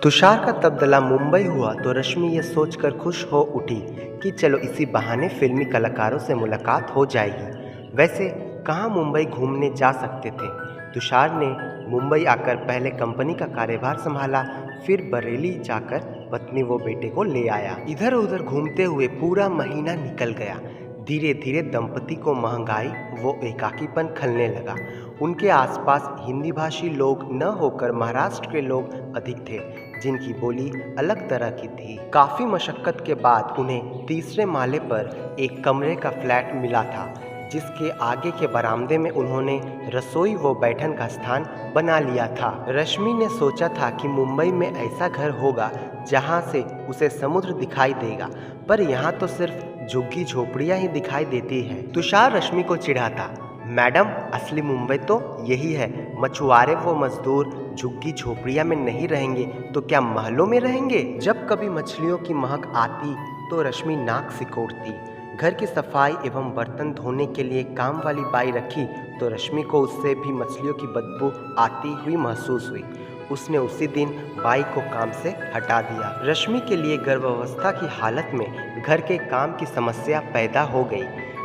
तुषार का तबदला मुंबई हुआ तो रश्मि ये सोचकर खुश हो उठी कि चलो इसी बहाने फिल्मी कलाकारों से मुलाकात हो जाएगी। वैसे कहाँ मुंबई घूमने जा सकते थे। तुषार ने मुंबई आकर पहले कंपनी का कार्यभार संभाला, फिर बरेली जाकर पत्नी व बेटे को ले आया। इधर उधर घूमते हुए पूरा महीना निकल गया। धीरे धीरे दंपति को महंगाई व एकाकीपन खलने लगा। उनके आसपास हिंदी भाषी लोग न होकर महाराष्ट्र के लोग अधिक थे, जिनकी बोली अलग तरह की थी। काफ़ी मशक्कत के बाद उन्हें तीसरे माले पर एक कमरे का फ्लैट मिला था, जिसके आगे के बरामदे में उन्होंने रसोई व बैठन का स्थान बना लिया था। रश्मि ने सोचा था कि मुंबई में ऐसा घर होगा जहां से उसे समुद्र दिखाई देगा, पर यहाँ तो सिर्फ झुग्गी झोपड़ियाँ ही दिखाई देती है। तुषार रश्मि को चिढ़ाता, मैडम असली मुंबई तो यही है। मछुआरे वो मजदूर झुग्गी झोपड़ियाँ में नहीं रहेंगे तो क्या महलों में रहेंगे। जब कभी मछलियों की महक आती तो रश्मि नाक सिकोड़ती। घर की सफाई एवं बर्तन धोने के लिए काम वाली बाई रखी तो रश्मि को उससे भी मछलियों की बदबू आती हुई महसूस हुई। उसने उसी दिन बाई को काम से हटा दिया। रश्मि के लिए गर्भावस्था की हालत में घर के काम की समस्या पैदा हो गई।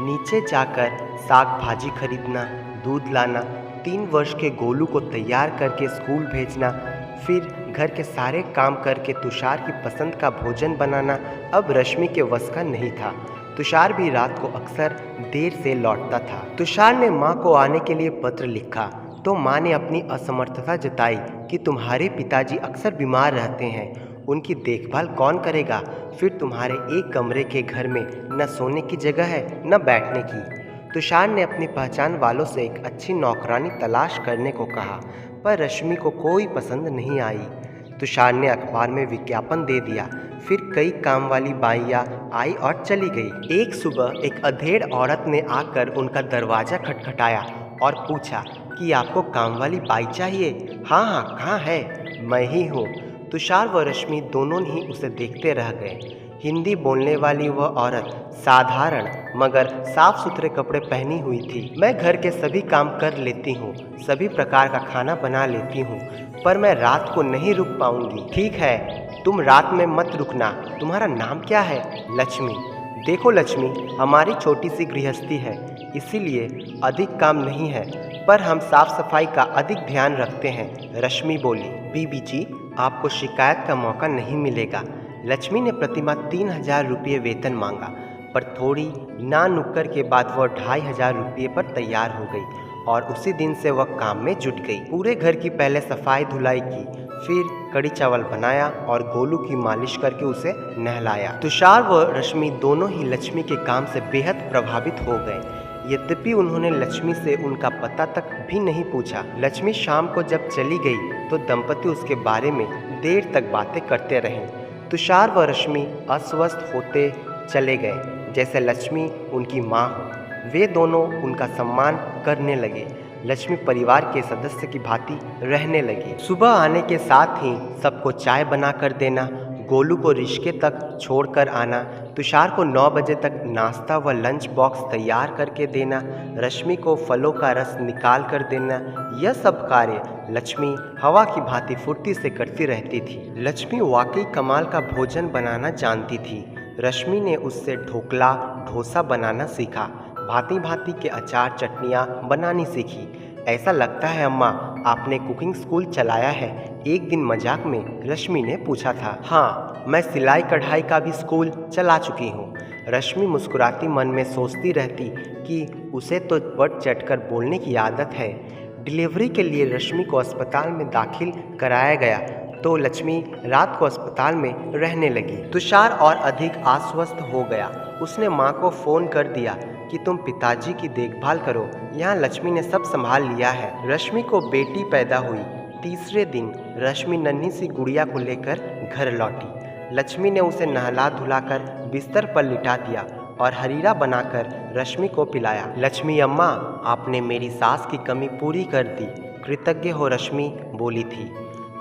नीचे जाकर साग भाजी खरीदना, दूध लाना, 3 वर्ष के गोलू को तैयार करके स्कूल भेजना, फिर घर के सारे काम करके तुषार की पसंद का भोजन बनाना अब रश्मि के वश का नहीं था। तुषार भी रात को अक्सर देर से लौटता था। तुषार ने माँ को आने के लिए पत्र लिखा तो माँ ने अपनी असमर्थता जताई कि तुम्हारे पिताजी अक्सर बीमार रहते हैं, उनकी देखभाल कौन करेगा। फिर तुम्हारे एक कमरे के घर में न सोने की जगह है न बैठने की। तुषार ने अपनी पहचान वालों से एक अच्छी नौकरानी तलाश करने को कहा, पर रश्मि को कोई पसंद नहीं आई। तुषार ने अखबार में विज्ञापन दे दिया। फिर कई काम वाली बाइयाँ आई और चली गई। एक सुबह एक अधेड़ औरत ने आकर उनका दरवाज़ा खटखटाया और पूछा कि आपको काम वाली बाई चाहिए। हाँ हाँ, कहाँ है? मैं ही हूँ। तुषार व रश्मि दोनों ही उसे देखते रह गए। हिंदी बोलने वाली वह औरत साधारण मगर साफ सुथरे कपड़े पहनी हुई थी। मैं घर के सभी काम कर लेती हूँ, सभी प्रकार का खाना बना लेती हूँ, पर मैं रात को नहीं रुक पाऊंगी। ठीक है, तुम रात में मत रुकना। तुम्हारा नाम क्या है? लक्ष्मी। देखो लक्ष्मी, हमारी छोटी सी गृहस्थी है, इसीलिए अधिक काम नहीं है, पर हम साफ सफाई का अधिक ध्यान रखते हैं। रश्मि बोली, बीबी जी, आपको शिकायत का मौका नहीं मिलेगा। लक्ष्मी ने प्रतिमाह 3000 रुपये वेतन मांगा, पर थोड़ी ना नुक्कर के बाद वह 2500 रुपये पर तैयार हो गई और उसी दिन से वह काम में जुट गई। पूरे घर की पहले सफाई धुलाई की, फिर कड़ी चावल बनाया और गोलू की मालिश करके उसे नहलाया। तुषार व रश्मि दोनों ही लक्ष्मी के काम से बेहद प्रभावित हो गए। यद्यपि उन्होंने लक्ष्मी से उनका पता तक भी नहीं पूछा। लक्ष्मी शाम को जब चली गई तो दंपति उसके बारे में देर तक बातें करते रहे। तुषार व रश्मि अस्वस्थ होते चले गए, जैसे लक्ष्मी उनकी माँ हो। वे दोनों उनका सम्मान करने लगे। लक्ष्मी परिवार के सदस्य की भांति रहने लगी। सुबह आने के साथ ही सबको चाय बना कर देना, गोलू को रिश्के तक छोड़कर आना, तुषार को 9 बजे तक नाश्ता व लंच बॉक्स तैयार करके देना, रश्मि को फलों का रस निकाल कर देना, यह सब कार्य लक्ष्मी हवा की भांति फुर्ती से करती रहती थी। लक्ष्मी वाकई कमाल का भोजन बनाना जानती थी। रश्मि ने उससे ढोकला डोसा बनाना सीखा, भांति भांति के अचार चटनियाँ बनानी सीखी। ऐसा लगता है अम्मा आपने कुकिंग स्कूल चलाया है? एक दिन मजाक में रश्मि ने पूछा था। हाँ, मैं सिलाई कढ़ाई का भी स्कूल चला चुकी हूँ। रश्मि मुस्कुराती मन में सोचती रहती कि उसे तो बढ़ चढ़कर बोलने की आदत है। डिलीवरी के लिए रश्मि को अस्पताल में दाखिल कराया गया तो लक्ष्मी रात को अस्पताल में रहने लगी। तुषार और अधिक आश्वस्त हो गया। उसने माँ को फ़ोन कर दिया कि तुम पिताजी की देखभाल करो, यहाँ लक्ष्मी ने सब संभाल लिया है। रश्मि को बेटी पैदा हुई। तीसरे दिन रश्मि नन्ही सी गुड़िया को लेकर घर लौटी। लक्ष्मी ने उसे नहला धुलाकर बिस्तर पर लिटा दिया और हरीरा बनाकर रश्मि को पिलाया। लक्ष्मी अम्मा, आपने मेरी सास की कमी पूरी कर दी। कृतज्ञ हो रश्मि बोली थी।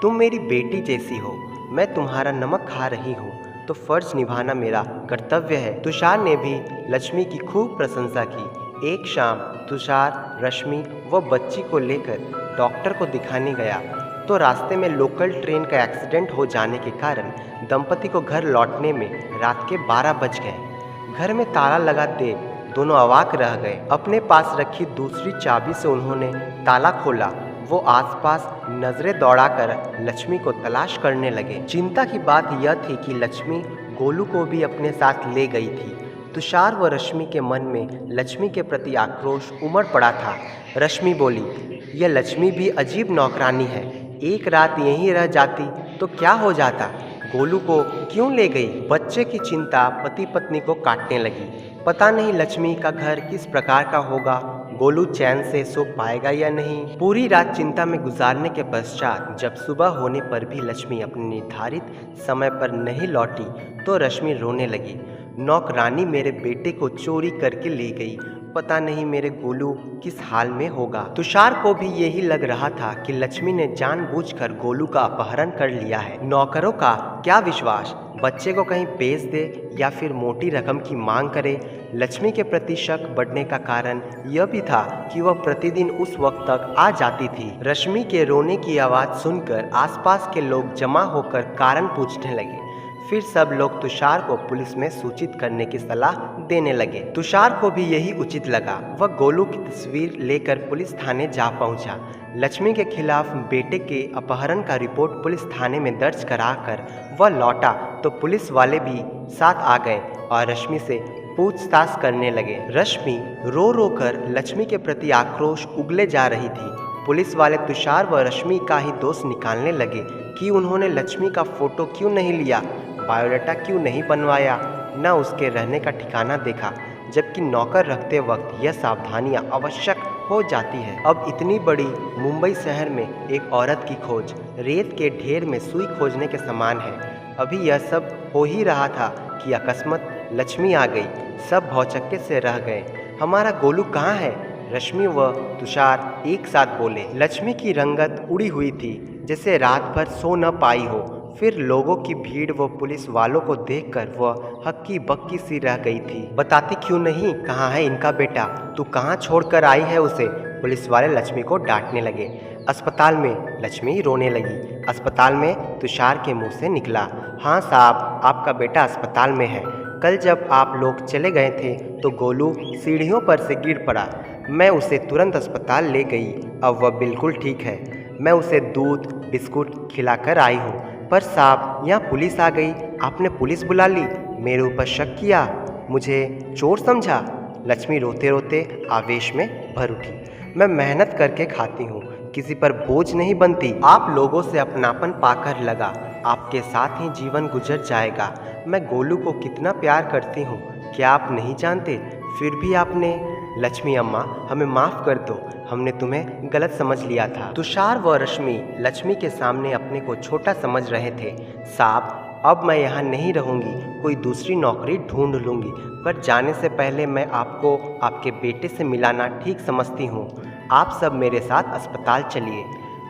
तुम मेरी बेटी जैसी हो, मैं तुम्हारा नमक खा रही हूँ तो फर्ज निभाना मेरा कर्तव्य है। तुषार ने भी लक्ष्मी की खूब प्रशंसा की। एक शाम तुषार, रश्मि व बच्ची को लेकर डॉक्टर को दिखाने गया तो रास्ते में लोकल ट्रेन का एक्सीडेंट हो जाने के कारण दंपति को घर लौटने में रात के 12 बज गए। घर में ताला लगा देख दोनों अवाक रह गए। अपने पास रखी दूसरी चाबी से उन्होंने ताला खोला। वो आसपास नजरें दौड़ाकर लक्ष्मी को तलाश करने लगे। चिंता की बात यह थी कि लक्ष्मी गोलू को भी अपने साथ ले गई थी। तुषार व रश्मि के मन में लक्ष्मी के प्रति आक्रोश उमड़ पड़ा था। रश्मि बोली, यह लक्ष्मी भी अजीब नौकरानी है। एक रात यहीं रह जाती तो क्या हो जाता? गोलू को क्यों ले गई? बच्चे की चिंता पति पत्नी को काटने लगी। पता नहीं लक्ष्मी का घर किस प्रकार का होगा, गोलू चैन से सो पाएगा या नहीं। पूरी रात चिंता में गुजारने के पश्चात जब सुबह होने पर भी लक्ष्मी अपने निर्धारित समय पर नहीं लौटी तो रश्मि रोने लगी। नौकरानी मेरे बेटे को चोरी करके ले गई, पता नहीं मेरे गोलू किस हाल में होगा। तुषार को भी यही लग रहा था कि लक्ष्मी ने जानबूझकर गोलू का अपहरण कर लिया है। नौकरों का क्या विश्वास, बच्चे को कहीं बेच दे या फिर मोटी रकम की मांग करे। लक्ष्मी के प्रति शक बढ़ने का कारण यह भी था कि वह प्रतिदिन उस वक्त तक आ जाती थी। रश्मि के रोने की आवाज़ सुनकर आसपास के लोग जमा होकर कारण पूछने लगे। फिर सब लोग तुषार को पुलिस में सूचित करने की सलाह देने लगे। तुषार को भी यही उचित लगा। वह गोलू की तस्वीर लेकर पुलिस थाने जा पहुंचा। लक्ष्मी के खिलाफ बेटे के अपहरण का रिपोर्ट पुलिस थाने में दर्ज कराकर वह लौटा तो पुलिस वाले भी साथ आ गए और रश्मि से पूछताछ करने लगे। रश्मि रो रो कर लक्ष्मी के प्रति आक्रोश उगले जा रही थी। पुलिस वाले तुषार व रश्मि का ही दोष निकालने लगे कि उन्होंने लक्ष्मी का फोटो क्यों नहीं लिया, बायोडाटा क्यों नहीं बनवाया, न उसके रहने का ठिकाना देखा, जबकि नौकर रखते वक्त यह सावधानियां आवश्यक हो जाती है। अब इतनी बड़ी मुंबई शहर में एक औरत की खोज रेत के ढेर में सुई खोजने के समान है। अभी यह सब हो ही रहा था कि अकस्मात लक्ष्मी आ गई। सब भौचक्के से रह गए। हमारा गोलू कहाँ है? रश्मि व तुषार एक साथ बोले। लक्ष्मी की रंगत उड़ी हुई थी, जैसे रात भर सो न पाई हो। फिर लोगों की भीड़ व पुलिस वालों को देखकर वह हक्की बक्की सी रह गई थी। बताती क्यों नहीं, कहाँ है इनका बेटा? तू कहाँ छोड़कर आई है उसे? पुलिस वाले लक्ष्मी को डांटने लगे। अस्पताल में, लक्ष्मी रोने लगी। अस्पताल में? तुषार के मुंह से निकला। हाँ साहब, आपका बेटा अस्पताल में है। कल जब आप लोग चले गए थे तो गोलू सीढ़ियों पर से गिर पड़ा। मैं उसे तुरंत अस्पताल ले गई। अब वह बिल्कुल ठीक है। मैं उसे दूध बिस्कुट खिलाकर आई हूँ। पर साहब, यहाँ पुलिस आ गई। आपने पुलिस बुला ली, मेरे ऊपर शक किया, मुझे चोर समझा। लक्ष्मी रोते रोते आवेश में भर उठी। मैं मेहनत करके खाती हूँ, किसी पर बोझ नहीं बनती। आप लोगों से अपनापन पाकर लगा आपके साथ ही जीवन गुजर जाएगा। मैं गोलू को कितना प्यार करती हूँ, क्या आप नहीं जानते? फिर भी आपने। लक्ष्मी अम्मा, हमें माफ़ कर दो, हमने तुम्हें गलत समझ लिया था। तुषार व रश्मि लक्ष्मी के सामने अपने को छोटा समझ रहे थे। साहब, अब मैं यहाँ नहीं रहूँगी, कोई दूसरी नौकरी ढूंढ लूँगी, पर जाने से पहले मैं आपको आपके बेटे से मिलाना ठीक समझती हूँ। आप सब मेरे साथ अस्पताल चलिए।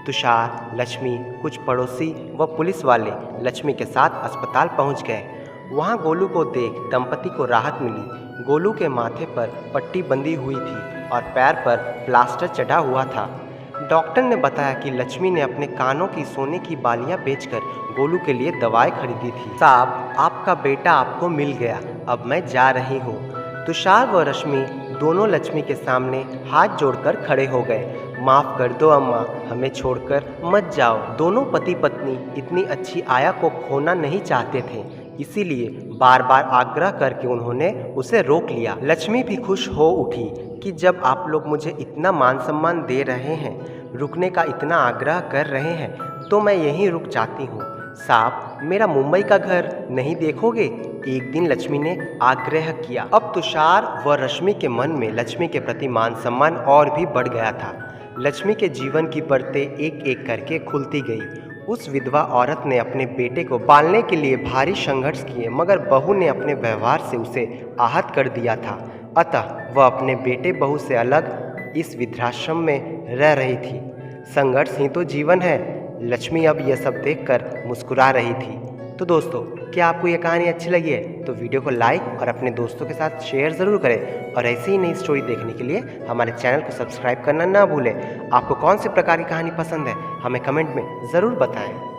तुषार, लक्ष्मी, कुछ पड़ोसी व पुलिस वाले लक्ष्मी के साथ अस्पताल पहुँच गए। वहाँ गोलू को देख दंपति को राहत मिली। गोलू के माथे पर पट्टी बंधी हुई थी और पैर पर प्लास्टर चढ़ा हुआ था। डॉक्टर ने बताया कि लक्ष्मी ने अपने कानों की सोने की बालियां बेचकर गोलू के लिए दवाई खरीदी थी। साहब, आपका बेटा आपको मिल गया, अब मैं जा रही हूँ। तुषार व रश्मि दोनों लक्ष्मी के सामने हाथ जोड़कर खड़े हो गए। माफ़ कर दो अम्मा, हमें छोड़कर मत जाओ। दोनों पति पत्नी इतनी अच्छी आया को खोना नहीं चाहते थे, इसीलिए बार बार आग्रह करके उन्होंने उसे रोक लिया। लक्ष्मी भी खुश हो उठी कि जब आप लोग मुझे इतना मान सम्मान दे रहे हैं, रुकने का इतना आग्रह कर रहे हैं, तो मैं यहीं रुक जाती हूँ। साहब, मेरा मुंबई का घर नहीं देखोगे? एक दिन लक्ष्मी ने आग्रह किया। अब तुषार व रश्मि के मन में लक्ष्मी के प्रति मान सम्मान और भी बढ़ गया था। लक्ष्मी के जीवन की परतें एक एक करके खुलती गई। उस विधवा औरत ने अपने बेटे को पालने के लिए भारी संघर्ष किए, मगर बहू ने अपने व्यवहार से उसे आहत कर दिया था। अतः वह अपने बेटे बहू से अलग इस वृद्धाश्रम में रह रही थी। संघर्ष ही तो जीवन है। लक्ष्मी अब यह सब देखकर मुस्कुरा रही थी। तो दोस्तों, क्या आपको ये कहानी अच्छी लगी है तो वीडियो को लाइक और अपने दोस्तों के साथ शेयर ज़रूर करें और ऐसी ही नई स्टोरी देखने के लिए हमारे चैनल को सब्सक्राइब करना ना भूलें। आपको कौन सी प्रकार की कहानी पसंद है हमें कमेंट में ज़रूर बताएं।